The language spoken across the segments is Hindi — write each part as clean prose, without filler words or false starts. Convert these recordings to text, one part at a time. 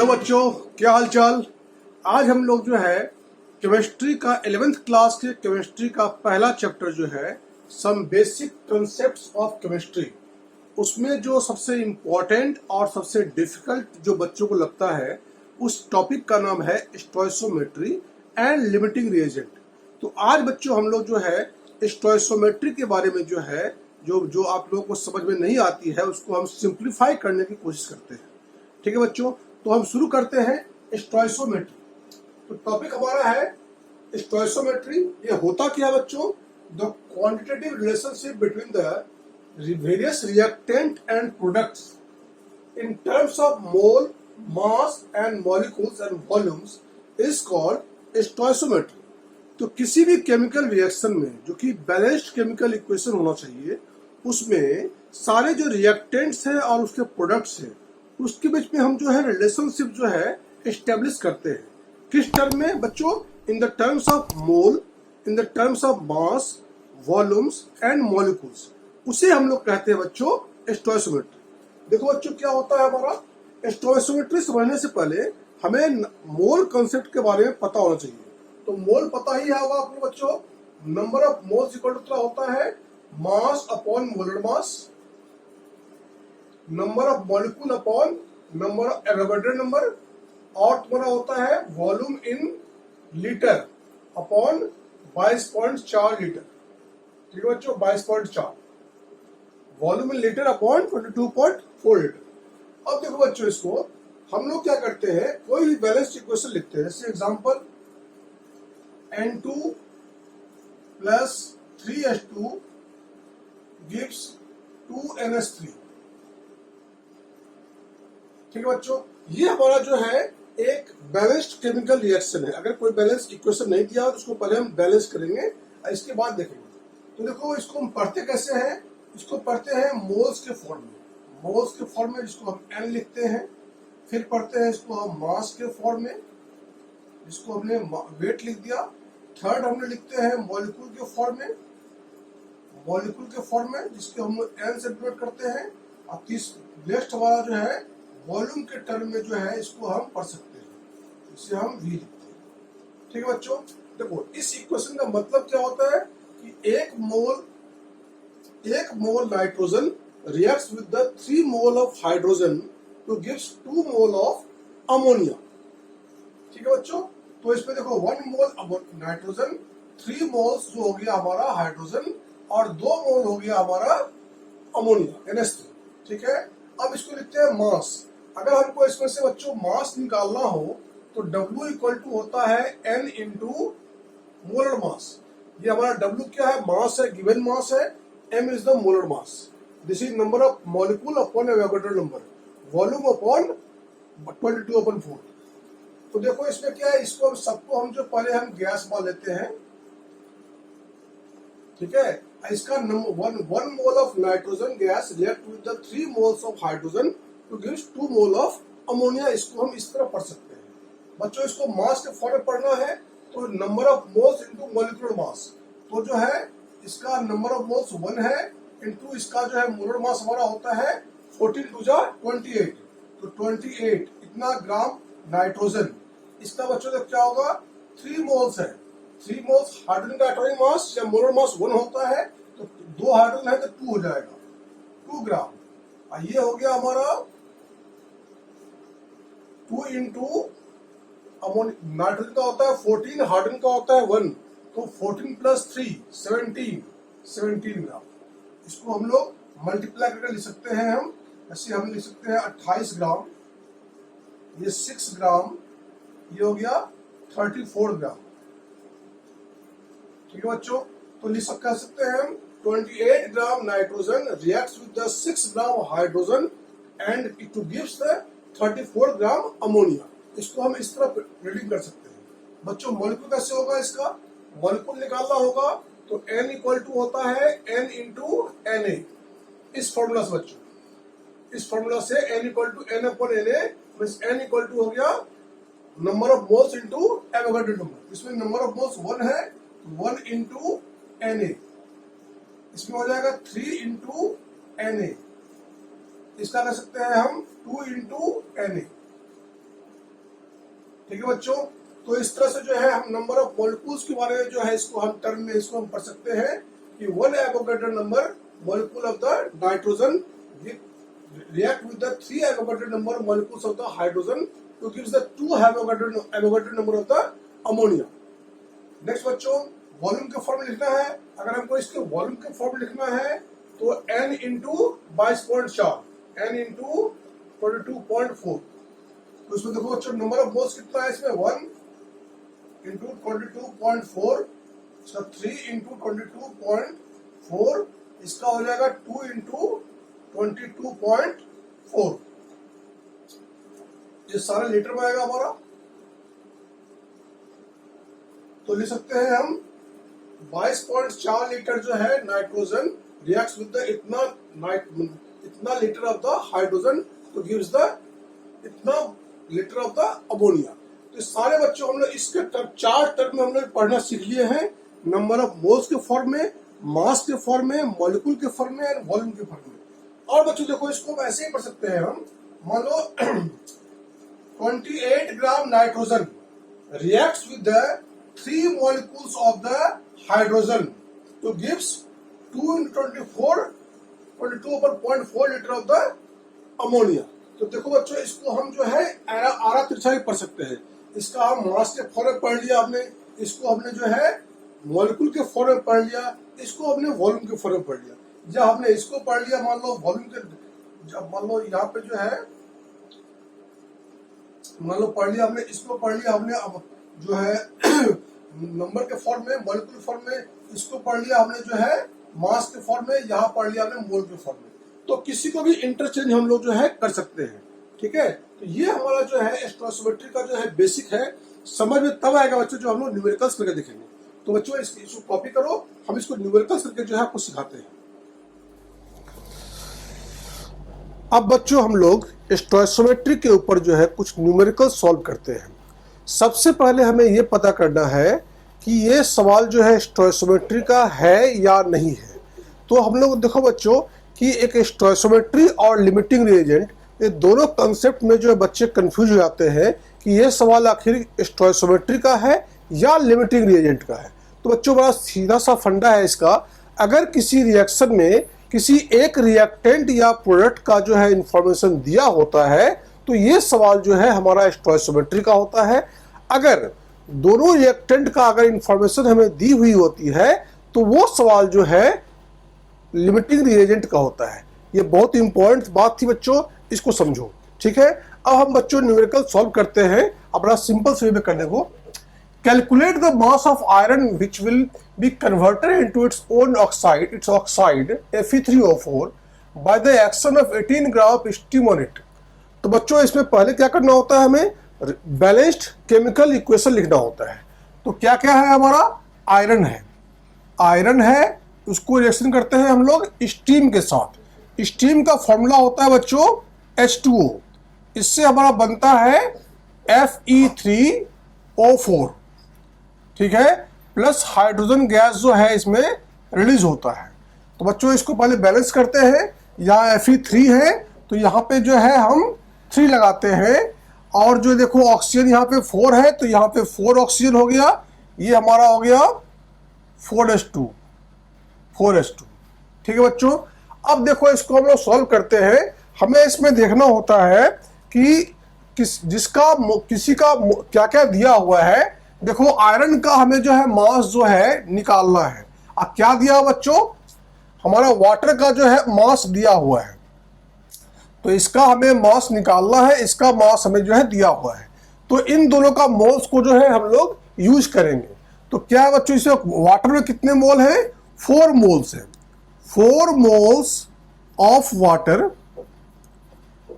हेलो बच्चों, क्या हाल चाल। आज हम लोग जो है केमिस्ट्री का 11th क्लास के केमिस्ट्री का पहला चैप्टर जो है some basic concepts of chemistry, उसमें जो सबसे इम्पोर्टेंट और सबसे डिफिकल्ट जो बच्चों को लगता है उस टॉपिक का नाम है स्टोइकोमेट्री एंड लिमिटिंग रिएजेंट। तो आज बच्चों हम लोग जो है स्टोइकोमेट्री के बारे में जो है जो आप लोगों को समझ में नहीं आती है उसको हम सिंप्लीफाई करने की कोशिश करते हैं। ठीक है बच्चों, तो हम शुरू करते हैं स्टोइकोमेट्री। तो टॉपिक हमारा है स्टोइकोमेट्री। ये होता क्या है बच्चों? The quantitative relationship between the various reactant and products in terms of mole, mass and molecules and volumes is called stoichiometry। तो किसी भी केमिकल रिएक्शन में जो कि बैलेंस्ड केमिकल इक्वेशन होना चाहिए, उसमें सारे जो रिएक्टेंट्स हैं और उसके प्रोडक्ट्स हैं उसके बीच में हम जो है रिलेशनशिप जो है एस्टेब्लिश करते हैं। किस टर्म में बच्चों? In the terms of mole, in the terms of mass, volumes and molecules. उसे हम लोग कहते हैं बच्चों स्टोइकोमेट्री। देखो बच्चों, क्या होता है हमारा स्टोइकोमेट्री समझने से पहले हमें मोल कंसेप्ट के बारे में पता होना चाहिए। तो मोल पता ही होगा आपको बच्चों, number of moles equal to क्या होता है? Mass upon molar mass, number of molecule upon number of Avogadro number, और तुम्हारा होता है volume in litre upon 22.4 litre. ठीक है बच्चों, 22.4 volume in litre upon 22.4 litre. अब देखो बच्चों, इसको हम लोग क्या करते हैं, कोई भी बैलेंस्ड इक्वेशन लिखते हैं। जैसे example N2 plus 3H2 gives 2NH3। ठीक है बच्चों, ये हमारा जो है एक बैलेंस्ड केमिकल रिएक्शन है। अगर कोई बैलेंस्ड इक्वेशन नहीं दिया तो उसको पहले हम बैलेंस करेंगे और इसके बाद देखेंगे। तो देखो, इसको हम पढ़ते कैसे हैं? इसको पढ़ते हैं मोल्स के फॉर्म में। मोल्स के फॉर्म में जिसको हम N लिखते हैं। फिर पढ़ते हैं इसको हम मास के फॉर्म में, जिसको हमने वेट लिख दिया। थर्ड हमने लिखते हैं मॉलिक्यूल के फॉर्म में, मॉलिक्यूल के फॉर्म में जिसको हम N से डिनोट करते हैं। और नेक्स्ट हमारा जो है वॉल्यूम के टर्म में जो है इसको हम पढ़ सकते हैं, इसे हम V लिखते हैं। ठीक है बच्चों, देखो इस इक्वेशन का मतलब क्या होता है कि एक mole nitrogen reacts with the 3 mole of hydrogen to gives 2 mole of ammonia. ठीक है बच्चों, तो इसमें देखो 1 मोल नाइट्रोजन, 3 मोल्स जो हो गया हमारा हाइड्रोजन, और 2 मोल हो गया हमारा अमोनिया NH3। ठीक है, अब इसको लिखते हैं मास। अगर हमको इसमें से बच्चों मास निकालना हो तो W इक्वल टू होता है N इंटू मोलर मास। ये हमारा W क्या है? मास है, गिवन मास है। M is the molar mass. This is number of molecule upon Avogadro number, volume upon 22/4। तो देखो इसमें क्या है, इसको सबको हम जो पहले हम गैस मान लेते हैं। ठीक है, इसका one mole of nitrogen gas react with the 3 moles of hydrogen two gives 2 mole of ammonia. इसको हम इस तरह पढ़ सकते हैं बच्चों। इसको मास के फॉर्म में पढ़ना है तो number of moles into molecular mass. तो जो है इसका नंबर ऑफ मोल्स 1 है, इनटू इसका जो है मोलर मास हमारा होता है 14 टू 28। तो 28 इतना ग्राम नाइट्रोजन। इसका बच्चों तो क्या होगा? 3 मोल्स है। 3 मोल्स हाइड्रोजन का एटॉमिक मास या मोलर मास 1 होता है, तो 2 हाइड्रोजन है तो 2 हो जाएगा, 2 ग्राम। और ये हो गया हमारा 2 इंटू नाइट्रोजन का होता है 14, हाइड्रोजन का होता है 1, तो 14 प्लस 3 17 ग्राम। इसको हम लोग मल्टीप्लाई करके लिख सकते हैं। हम ऐसे हम लिख सकते हैं 28 ग्राम, ये 6 ग्राम, ये हो गया 34 ग्राम। ठीक है बच्चों, तो कह सकते हैं हम 28 gram nitrogen reacts with the 6 gram hydrogen and it gives the 34 gram ammonia. इसको हम इस तरह रीडिंग कर सकते हैं बच्चों। मॉलिक्यूल कैसे होगा? इसका मॉलिक्यूल निकालना होगा तो N इक्वल टू होता है N इंटू Na। इस फॉर्मूला से बच्चों, इस फॉर्मूला से N equal to N upon Na, N equal to हो गया number of moles into Avogadro number. इसमें नंबर ऑफ मोल्स 1 है, 1 इंटू Na। इसमें हो जाएगा 3 इंटू Na। इसका कर सकते हैं हम 2 इंटू Na। ठीक है बच्चों। तो इस तरह से जो है हम नंबर ऑफ मॉलिक्यूल्स के बारे में जो है इसको हम टर्म में इसको हम पढ़ सकते हैं कि 1 Avogadro number molecule of the nitrogen react with the 3 Avogadro number molecules of the hydrogen to gives the 2 Avogadro number of the ammonia। Next बच्चों वॉल्यूम के फॉर्म लिखना है। अगर हमको इसके वॉल्यूम के फॉर्म लिखना है तो n इंटू 22.4 n इंटू 22.4। तो इसमें देखो बच्चों नंबर ऑफ मोल्स कितना है इसमें 1 इंटू 22.4, इसका 3 इंटू 22.4, इसका हो जाएगा 2 इंटू 22.4। ये सारा लीटर में आएगा हमारा। तो लिख सकते हैं हम 22.4 लीटर जो है नाइट्रोजन रिएक्ट्स विद द इतना लीटर ऑफ द हाइड्रोजन तो गिव्स द इतना लीटर ऑफ द अमोनिया। तो सारे बच्चों हम लोग इसके चार टर्म में हम लोग पढ़ना सीख लिए हैं, नंबर ऑफ मोल्स के फॉर्म में, मास के फॉर्म में, मॉलिक्यूल के फॉर्म में और वॉल्यूम के फॉर्म में। और बच्चों देखो इसको ऐसे ही पढ़ सकते हैं हम, मान लो 28 gram nitrogen reacts with the 3 molecules of the hydrogen to gives 2 into 22/0.4 liter of the ammonia। तो देखो बच्चों इसको हम जो है आरा तिरछा भी पढ़ सकते हैं। इसका हम मास के फॉर्म में पढ़ लिया हमने, इसको हमने जो है मॉलिक्यूल के फॉर्म में पढ़ लिया, इसको हमने वॉल्यूम के फॉर्म में पढ़ लिया। जब हमने इसको पढ़ लिया मान लो वॉल्यूम के, जब मान लो यहाँ पे जो है मान लो पढ़ लिया हमने, इसको पढ़ लिया हमने, अब जो है नंबर के फॉर्म में, मॉलिक्यूल फॉर्म में, इसको पढ़ लिया हमने जो है मास के फॉर्म में, यहाँ पढ़ लिया हमने मोल के फॉर्म में। तो किसी को भी इंटरचेंज हम लोग जो है कर सकते हैं। ठीक है, तो ये हमारा जो है स्टोइकोमेट्री का जो है बेसिक है। समझ में तब आएगा बच्चों जो हम लोग न्यूमेरिकल्स करके देखेंगे। तो बच्चों इसको कॉपी करो, हम इसको न्यूमेरिकल्स करके जो है आपको सिखाते हैं। अब बच्चों हम लोग स्टोइकोमेट्री के ऊपर जो है कुछ न्यूमेरिकल सॉल्व करते हैं। सबसे पहले हमें यह पता करना है कि ये सवाल जो है स्टोइकोमेट्री का है या नहीं है। तो हम लोग देखो बच्चों कि एक स्टोइकोमेट्री और लिमिटिंग रिएजेंट, ये दोनों कंसेप्ट में जो है बच्चे कंफ्यूज हो जाते हैं कि ये सवाल आखिर स्टोइकोमेट्री का है या लिमिटिंग रिएजेंट का है। तो बच्चों बड़ा सीधा सा फंडा है इसका। अगर किसी रिएक्शन में किसी एक रिएक्टेंट या प्रोडक्ट का जो है इंफॉर्मेशन दिया होता है तो ये सवाल जो है हमारा स्टोइकोमेट्री का होता है। अगर दोनों रिएक्टेंट का अगर इंफॉर्मेशन हमें दी हुई होती है तो वो सवाल जो है लिमिटिंग रिएजेंट का होता है। ये बहुत इंपॉर्टेंट बात थी बच्चों, इसको समझो। ठीक है, अब हम बच्चों न्यूमेरिकल सॉल्व करते हैं अपना सिंपल से वे में करने को। Calculate the mass of iron which will be converted into its own oxide Fe3O4 by the action of 18 gram of steam on it. तो बच्चों इसमें पहले क्या करना होता है, हमें बैलेंस्ड केमिकल इक्वेशन लिखना होता है। तो क्या क्या है हमारा, आयरन है, उसको रिएक्शन करते हैं हम लोग स्टीम के साथ। स्टीम का फॉर्मूला होता है बच्चों H2O, इससे हमारा बनता है Fe3O4। ठीक है, प्लस हाइड्रोजन गैस जो है इसमें रिलीज होता है। तो बच्चों इसको पहले बैलेंस करते हैं। यहाँ Fe3 है तो यहाँ पे जो है हम 3 लगाते हैं, और जो देखो ऑक्सीजन यहाँ पे 4 है तो यहाँ पे 4 ऑक्सीजन हो गया, ये हमारा हो गया 4H2। ठीक है बच्चों, अब देखो इसको हम लोग सॉल्व करते हैं। हमें इसमें देखना होता है कि किसी का क्या क्या दिया हुआ है। देखो आयरन का हमें जो है मास जो है निकालना है। अब क्या दिया बच्चों, हमारा वाटर का जो है मास दिया हुआ है, तो इसका हमें मास निकालना है, इसका मास हमें जो है दिया हुआ है। तो इन दोनों का मोल्स को जो है हम लोग यूज करेंगे। तो क्या है बच्चों, इसमें वाटर में कितने मोल है, 4 मोल्स है। 4 मोल्स ऑफ वाटर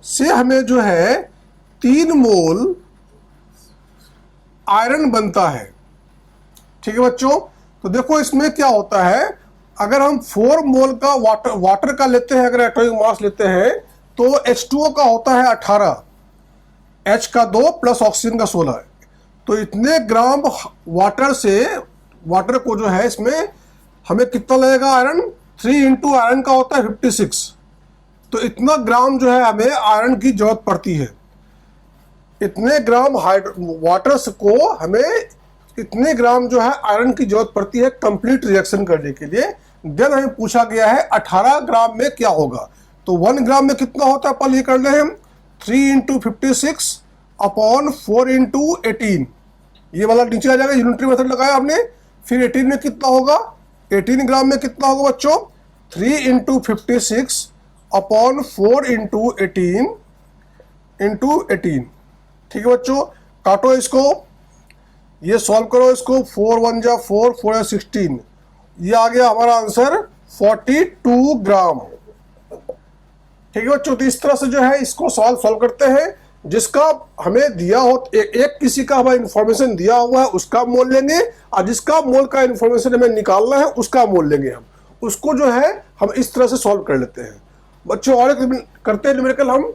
से हमें जो है 3 मोल आयरन बनता है। ठीक है बच्चों, तो देखो इसमें क्या होता है, अगर हम 4 मोल का वाटर का लेते हैं, अगर एटॉमिक मास लेते हैं तो H2O का होता है 18, H का 2 प्लस ऑक्सीजन का 16। तो इतने ग्राम वाटर को जो है इसमें हमें कितना लगेगा आयरन, 3 इंटू आयरन का होता है 56। तो इतना ग्राम जो है हमें आयरन की जरूरत पड़ती है। इतने ग्राम वाटर को हमें इतने ग्राम जो है आयरन की जरूरत पड़ती है कंप्लीट रिएक्शन करने के लिए। देन हमें पूछा गया है 18 ग्राम में क्या होगा। तो 1 ग्राम में कितना होता है, पहले ये कर ले हम 3 इंटू 56 अपॉन 4 इंटू 18, ये वाला नीचे आ जाएगा, यूनिटरी मेथड लगाया हमने। फिर 18 में कितना होगा, 18 ग्राम में कितना होगा बच्चों, 3 इंटू 56 अपॉन 4 इंटू 18 इंटू 18। ठीक है बच्चों, काटो इसको, ये सॉल्व करो इसको, 4 1 जा 4, 4 या 16, ये आ गया हमारा आंसर 42 ग्राम। ठीक है बच्चों, तो इस तरह से जो है इसको सॉल्व करते हैं। जिसका हमें दिया हो एक किसी का हमें इंफॉर्मेशन दिया हुआ है उसका मोल लेंगे, और जिसका मोल का इंफॉर्मेशन हमें निकालना है उसका मोल लेंगे हम, उसको जो है हम इस तरह से सॉल्व कर लेते हैं बच्चों। और एक करते हैं न्यूमेरिकल हम,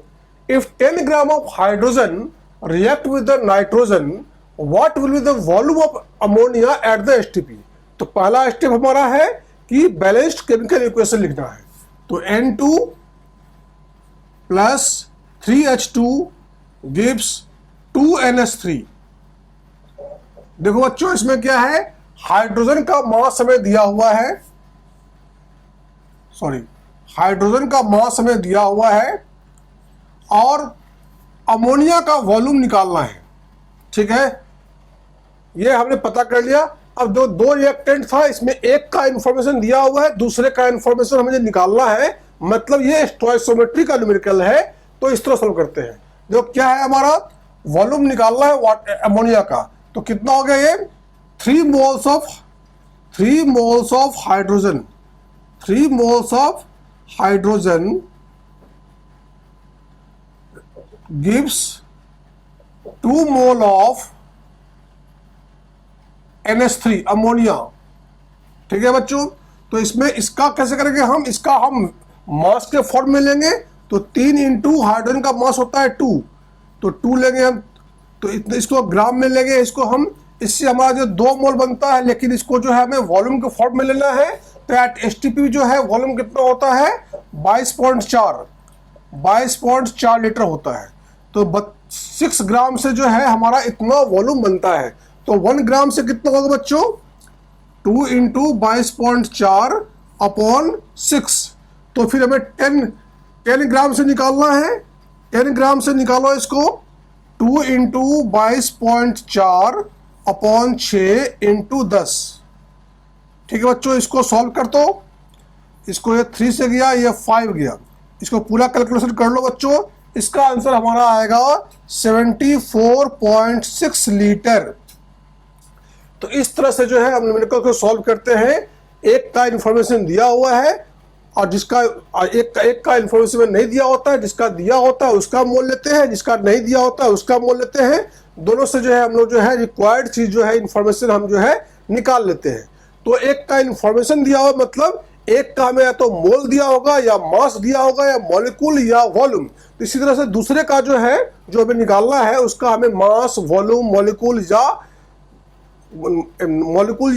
if 10 gram of hydrogen react with the nitrogen what will be the volume of ammonia at the STP. तो पहला स्टेप हमारा है कि बैलेंस्ड केमिकल इक्वेशन लिखना है। तो N2 plus 3H2 gives 2NH3। देखो बच्चों, इसमें क्या है, हाइड्रोजन का मास हमें दिया हुआ है, हाइड्रोजन का मास हमें दिया हुआ है और अमोनिया का वॉल्यूम निकालना है। ठीक है, ये हमने पता कर लिया। अब दो रिएक्टेंट था, इसमें एक का इंफॉर्मेशन दिया हुआ है, दूसरे का इंफॉर्मेशन हमें निकालना है, मतलब ये स्टोइकोमेट्री का न्यूमेरिकल है। तो इस तरह सॉल्व करते हैं। जो क्या है, हमारा वॉल्यूम निकालना है अमोनिया का, तो कितना हो गया ये 3 moles of hydrogen, 3 moles of hydrogen gives 2 mole of NH3 ammonia. ठीक है बच्चों, तो इसमें इसका कैसे करेंगे हम, इसका हम मास के फॉर्म में लेंगे। तो 3 इंटू हाइड्रोजन का मास होता है 2, तो 2 लेंगे हम, तो इतने इसको ग्राम में लेंगे इसको हम, इससे हमारा जो 2 मोल बनता है, लेकिन इसको जो है हमें वॉल्यूम के फॉर्म में लेना है। तो एट एसटीपी जो है वॉल्यूम कितना होता है 22.4 लीटर होता है। तो 6 ग्राम से जो है हमारा इतना वॉल्यूम बनता है। तो 1 ग्राम से कितना होगा बच्चों, 2 इंटू 22.4 अपॉन 6। तो फिर हमें 10 ग्राम से निकालना है, 10 ग्राम से निकालो इसको, 2 इंटू 22.4 अपॉन 6 इंटू 10। ठीक है बच्चों, इसको सॉल्व कर दो, इसको ये 3 से गया, ये 5 गया, इसको पूरा कैलकुलेशन कर लो बच्चों। इसका आंसर हमारा आएगा 74.6 लीटर। तो इस तरह से जो है हम न्यूमेरिकल को सॉल्व करते हैं। एक का इंफॉर्मेशन दिया हुआ है और जिसका एक का इंफॉर्मेशन नहीं दिया होता है, जिसका दिया होता है उसका मोल लेते हैं, जिसका नहीं दिया होता है उसका मोल लेते हैं। दोनों से जो है हम लोग जो है रिक्वायर्ड चीज जो है इंफॉर्मेशन हम जो है निकाल लेते हैं। तो एक का इंफॉर्मेशन दिया हुआ मतलब एक का हमें या तो मोल दिया होगा या मास दिया होगा या मॉलिक्यूल या वॉल्यूम। तो इसी तरह से दूसरे का जो है जो हमें निकालना है उसका हमें मास, वॉल्यूम, मॉलिक्यूल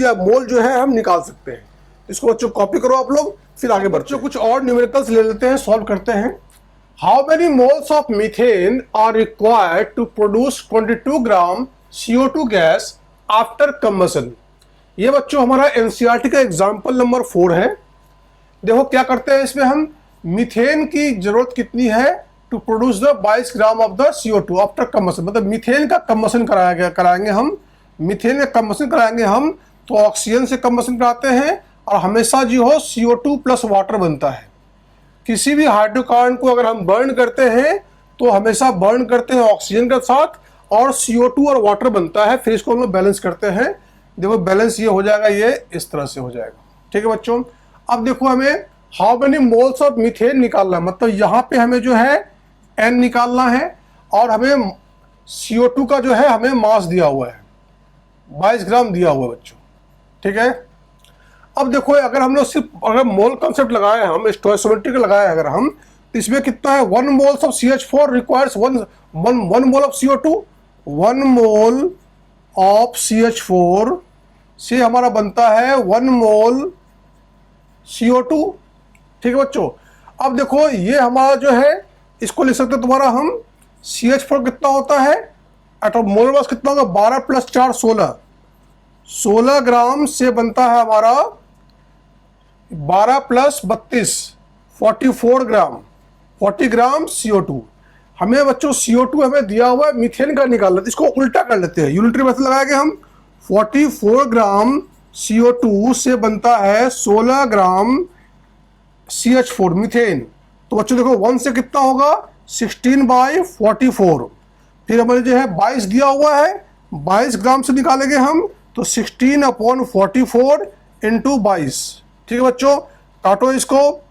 या मोल जो है हम निकाल सकते हैं। इसको बच्चों कॉपी करो आप लोग, फिर आगे बच्चों कुछ और न्यूमेरिकल्स ले लेते हैं, सॉल्व करते हैं। How many moles of methane are required to produce 22 gram CO2 gas after combustion. ये बच्चों हमारा एनसीईआरटी का एग्जाम्पल नंबर 4 है। देखो क्या करते हैं इसमें हम, मीथेन की जरूरत कितनी है to produce the 22 gram of the CO2 after combustion, मतलब मीथेन का कंबशन कराएंगे हम, मीथेन का कंबशन कराएंगे हम। तो ऑक्सीजन से कंबशन कराते हैं और हमेशा जो हो CO2 प्लस वाटर बनता है। किसी भी हाइड्रोकार्बन को अगर हम बर्न करते हैं तो हमेशा बर्न करते हैं ऑक्सीजन के साथ और CO2 और वाटर बनता है। फिर इसको हम लोग बैलेंस करते हैं। देखो बैलेंस ये हो जाएगा, ये इस तरह से हो जाएगा। ठीक है बच्चों, अब देखो हमें how many moles of methane निकालना है, मतलब यहाँ पे हमें जो है N निकालना है और हमें CO2 का जो है हमें मास दिया हुआ है 22 ग्राम दिया हुआ है बच्चों। ठीक है, अब देखो अगर हम लोग सिर्फ अगर मोल कॉन्सेप्ट लगाए, हम स्टोइकोमेट्री का लगाए अगर हम, तो इसमें कितना है 1 moles of CH4 requires 1 mole of CO2, 1 mole of CH4 से हमारा बनता है 1 मोल CO2। ठीक है बच्चों, अब देखो ये हमारा जो है इसको लिख सकते हैं तुम्हारा हम, CH4 कितना होता है एटॉम मोलर मास कितना होगा, 12 + 4 16, 16 ग्राम से बनता है हमारा 12 + 32 44 ग्राम, 40 ग्राम CO2। हमें बच्चों CO2 हमें दिया हुआ है मीथेन का निकालना है, इसको उल्टा कर लेते हैं, यूनिटरी मेथड लगाएंगे हम। 44 ग्राम CO2 से बनता है 16 ग्राम CH4 मीथेन। तो बच्चों देखो 1 से कितना होगा, 16/44। फिर हमारे जो है 22 दिया हुआ है, 22 ग्राम से निकालेंगे हम, तो 16/44 × 22। ठीक है बच्चों, काटो इसको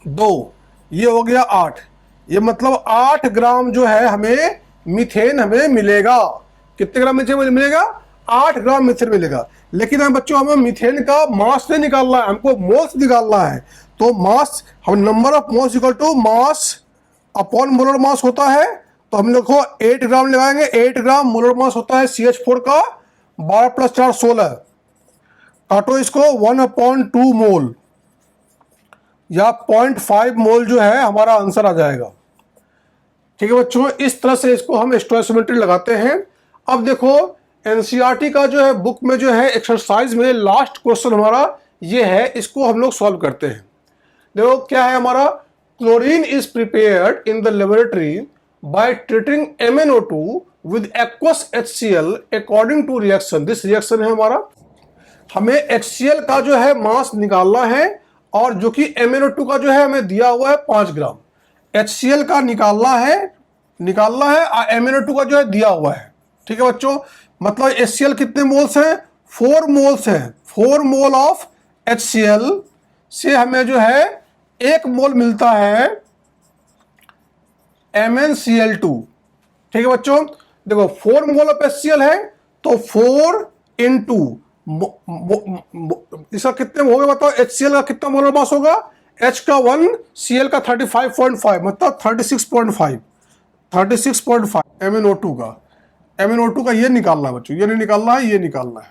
2, ये हो गया 8। ये मतलब 8 ग्राम जो है हमें मीथेन हमें मिलेगा। कितने ग्राम मीथेन मिलेगा, 8 ग्राम मीथेन मिलेगा। लेकिन हम बच्चों हमें मीथेन का मास नहीं निकालना है, हमको मोल्स निकालना है। तो मास, हम number of moles equal to mass upon molar mass होता है। तो हम देखो 8 ग्राम लगाएंगे, 8 ग्राम मोलर मास होता है CH4 का, 12 + 4 16। काटो इसको 1/2 मोल या 0.5 मोल जो है हमारा आंसर आ जाएगा। ठीक है बच्चों, इस तरह से इसको हम स्टोइकोमेट्री लगाते हैं। अब देखो एनसीईआरटी का जो है बुक में जो है एक्सरसाइज में लास्ट क्वेश्चन हमारा ये है, इसको हम लोग सॉल्व करते हैं। देखो क्या है हमारा, chlorine is prepared in the laboratory by treating MnO2 with aqueous HCl according to reaction. This reaction है हमारा, हमें HCl का जो है मास निकालना है, और जो कि MnO2 का जो है हमें दिया हुआ है 5 ग्राम। HCl का निकालना है और MnO2 का जो है दिया हुआ है। ठीक है बच्चों, मतलब HCl कितने मोल्स हैं, 4 मोल्स हैं। 4 मोल ऑफ HCl से हमें जो है 1 मोल मिलता है MnCl2। ठीक है बच्चों, देखो 4 मोल ऑफ HCl है, तो 4 × इसका कितने हो गए बताओ, HCl का कितना मोलर मास होगा, H का 1, Cl का 35.5, मतलब 36.5 MnO2 का ये निकालना है बच्चों, ये नहीं निकालना है, ये निकालना है।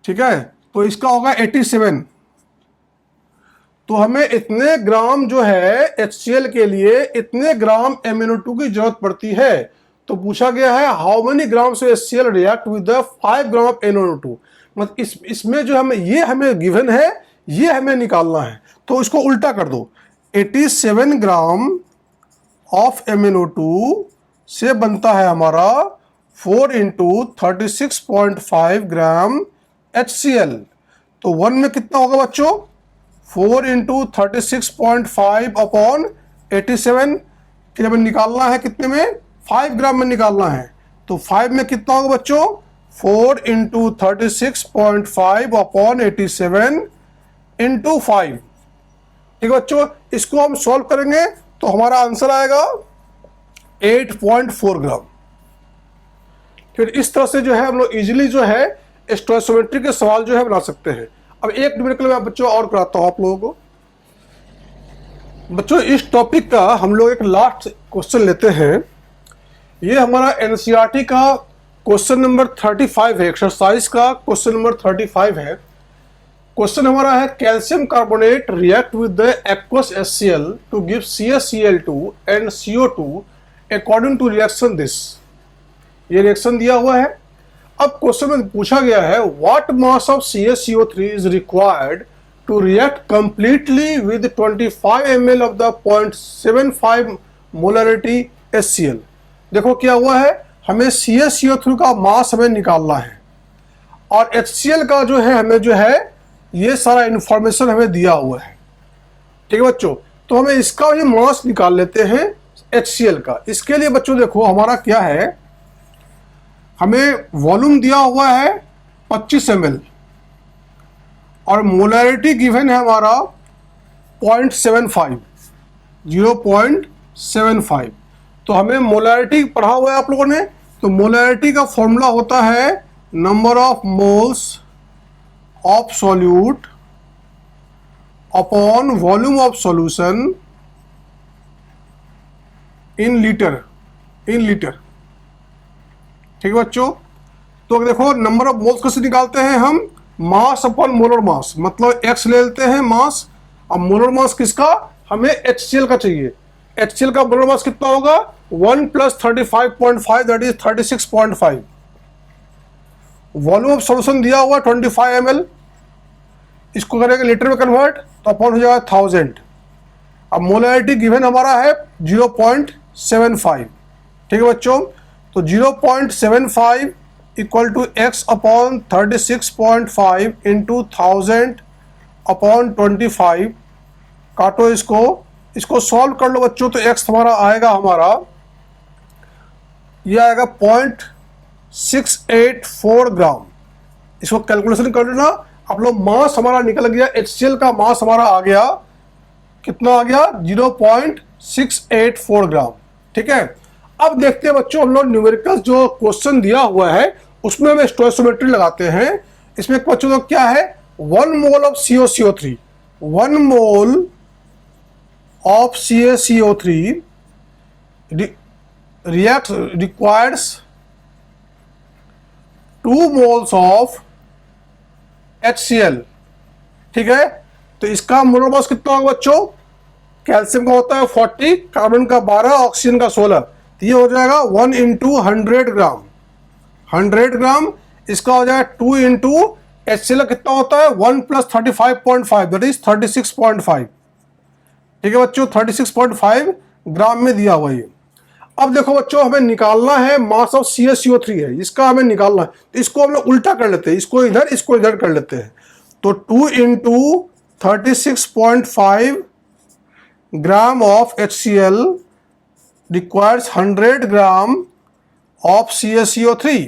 ठीक है, तो इसका होगा 87। तो हमें इतने ग्राम जो है HCl के लिए इतने ग्राम MnO2 की जरूरत पड़ती है। तो पूछा गया है how many grams HCl react with the 5 gram of MnO2। मतलब इसमें जो हमें गिवन है, ये हमें निकालना है। तो इसको उल्टा कर दो, 87 ग्राम ऑफ MnO2 से बनता है हमारा 4 × 36.5 ग्राम HCl। तो 1 में कितना होगा बच्चों, 4 × 36.5 अपॉन 87 के हमें निकालना है, कितने में, 5 ग्राम में निकालना है। तो 5 में कितना होगा बच्चों, 4 × 36.5 अपॉन 87 × 5। ठीक है बच्चों, इसको हम सॉल्व करेंगे तो हमारा आंसर आएगा 8.4 ग्राम। फिर इस तरह से जो है हम लोग इजीली जो है स्टोइकोमेट्री के सवाल जो है बना सकते हैं। अब एक न्यूमेरिकल मैं बच्चों और कराता हूं आप लोगों को। बच्चों इस टॉपिक का हम लोग एक लास्ट क्वेश्चन लेते हैं। ये हमारा एनसीईआरटी का क्वेश्चन नंबर 35 है, एक्सरसाइज का क्वेश्चन नंबर 35 है। क्वेश्चन हमारा है calcium carbonate react with the aqueous HCl to give CaCl2 and CO2 according to reaction this. ये रिएक्शन दिया हुआ है। अब क्वेश्चन में पूछा गया है what mass of CaCO3 is required to react completely with 25 ml of the 0.75 molarity HCl। देखो क्या हुआ है, हमें CaCO3 का मास हमें निकालना है, और HCl का जो है हमें जो है ये सारा इंफॉर्मेशन हमें दिया हुआ है। ठीक है बच्चों, तो हमें इसका ही मास निकाल लेते हैं HCl का। इसके लिए बच्चों देखो हमारा क्या है, हमें वॉल्यूम दिया हुआ है 25 ml और मोलरिटी गिवन है हमारा 0.75। तो हमें मोलरिटी पढ़ा हुआ है आप लोगों ने, तो मोलरिटी का फॉर्मूला होता है number of moles of solute upon volume of solution in litre. ठीक है बच्चों, तो देखो नंबर ऑफ मोल्स कैसे निकालते हैं हम, मास अपॉन मोलर मास, मतलब x ले लेते हैं मास। अब मोलर मास किसका, हमें HCl का चाहिए, HCl का मोलर मास कितना होगा 1 + 35.5 that is 36.5। Volume of solution दिया हुआ 25 ml, इसको करेंगे लीटर में कन्वर्ट तो अपॉन हो जाएगा 1000। अब मोलैरिटी गिवन हमारा है 0.75, ठीक है बच्चों। तो 0.75 equal to x upon 36.5 into 1000 upon 25। काटो इसको सॉल्व कर लो बच्चों, तो x हमारा आएगा ये आएगा 0.684 ग्राम। इसको कैलकुलेशन कर लेना आप लोग। मास हमारा निकल गया, HCl का मास हमारा आ गया, कितना आ गया 0.684 ग्राम, ठीक है। अब देखते हैं बच्चों हम लोग न्यूमेरिकल जो क्वेश्चन दिया हुआ है उसमें हम स्टोइकोमेट्री लगाते हैं। इसमें बच्चों तो क्या है 1 mole of CaCO3, 1 mole of CaCO3 requires 2 moles of HCl, ठीक है। तो इसका मोलर मास कितना होगा बच्चों, कैल्शियम का होता है 40, कार्बन का 12, ऑक्सीजन का 16, तो ये हो जाएगा 1 × 100 ग्राम, 100 ग्राम। इसका हो जाएगा 2 × HCl कितना होता है 1 + 35.5 दैट इज 36.5, ठीक है बच्चों। 36.5 ग्राम में दिया हुआ ये। अब देखो बच्चों हमें निकालना है मास ऑफ CaCO3 है, इसका हमें निकालना है, तो इसको हम लोग उल्टा कर लेते हैं, इसको इधर कर लेते हैं। तो 2 × 36.5 gram of HCl requires 100 gram of CaCO3।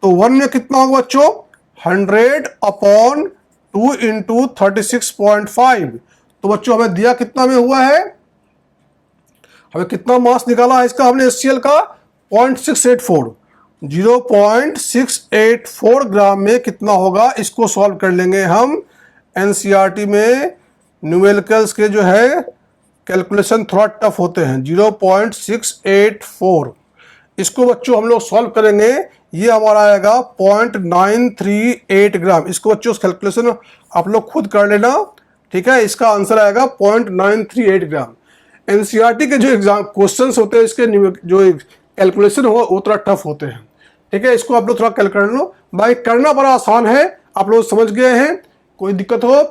तो 1 में कितना होगा बच्चों 100 अपॉन 2 × 36.5। तो बच्चों हमें दिया कितना में हुआ है, हमें कितना मास निकाला है इसका हमने HCl का 0.684, 0.684 ग्राम में कितना होगा, इसको सॉल्व कर लेंगे हम। NCERT में न्यूमेरिकल्स के जो है कैलकुलेशन थोड़ा टफ होते हैं। 0.684 इसको बच्चों हम लोग सॉल्व करेंगे, ये हमारा आएगा 0.938 ग्राम। इसको बच्चों कैलकुलेशन आप लोग खुद कर लेना, ठीक है। इसका आंसर आएगा 0.938 ग्राम। NCERT के जो एग्जाम क्वेश्चंस होते हैं इसके जो कैलकुलेशन होगा वो थोड़ा टफ होते हैं, ठीक है। इसको आप लोग थोड़ा कैल कर लो, भाई करना बड़ा आसान है, आप लोग समझ गए हैं। कोई दिक्कत हो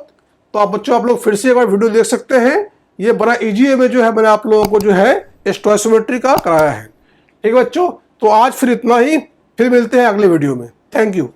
तो आप बच्चों आप लोग फिर से एक बार वीडियो देख सकते हैं। ये बड़ा इजी वे जो है मैंने आप लोगों को जो है स्टोइकोमेट्री का कराया है, ठीक है बच्चों। तो आज फिर इतना ही, फिर मिलते हैं अगले वीडियो में। Thank you.